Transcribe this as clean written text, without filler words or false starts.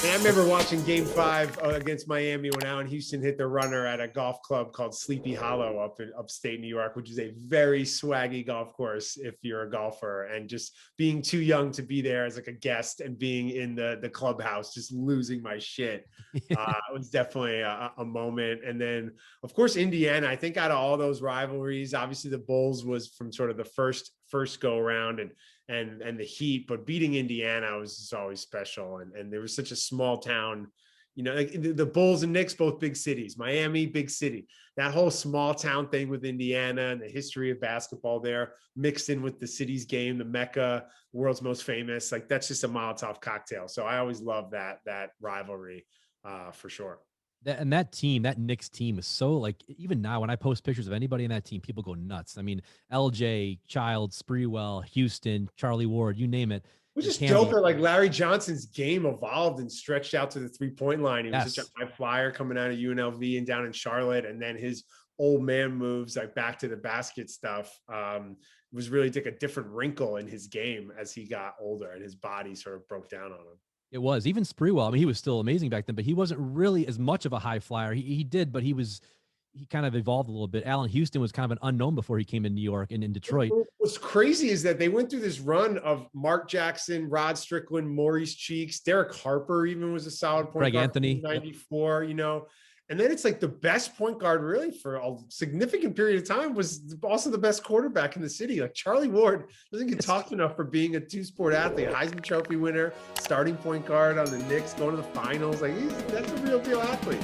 And I remember watching Game 5 against Miami when Allen Houston hit the runner at a golf club called Sleepy Hollow up in upstate New York, which is a very swaggy golf course if you're a golfer. And just being too young to be there as like a guest and being in the clubhouse, just losing my shit. It was definitely a moment. And then, of course, Indiana. I think out of all those rivalries, obviously the Bulls was from sort of the first go around, and the Heat, but beating Indiana was just always special. And there was such a small town, like the Bulls and Knicks, both big cities. Miami, big city. That whole small town thing with Indiana and the history of basketball there, mixed in with the city's game, the Mecca, world's most famous. Like that's just a Molotov cocktail. So I always love that rivalry for sure. That team, that Knicks team is so like, even now when I post pictures of anybody in that team, people go nuts. I mean, LJ, Child, Sprewell, Houston, Charlie Ward, you name it. It was And just dope Candy. that like Larry Johnson's game evolved and stretched out to the 3-point line. He was Yes. such a high flyer coming out of UNLV and down in Charlotte. And then his old man moves like back to the basket stuff was really like a different wrinkle in his game as he got older and his body sort of broke down on him. It was even Sprewell. I mean, he was still amazing back then, but he wasn't really as much of a high flyer. He did, but he kind of evolved a little bit. Allen Houston was kind of an unknown before he came in New York and in Detroit. What's crazy is that they went through this run of Mark Jackson, Rod Strickland, Maurice Cheeks, Derek Harper even was a solid point Greg guard Anthony, in 94, And then it's like the best point guard really for a significant period of time was also the best quarterback in the city. Like Charlie Ward doesn't get talked enough for being a two-sport athlete, Heisman Trophy winner, starting point guard on the Knicks, going to the finals. Like that's a real deal athlete.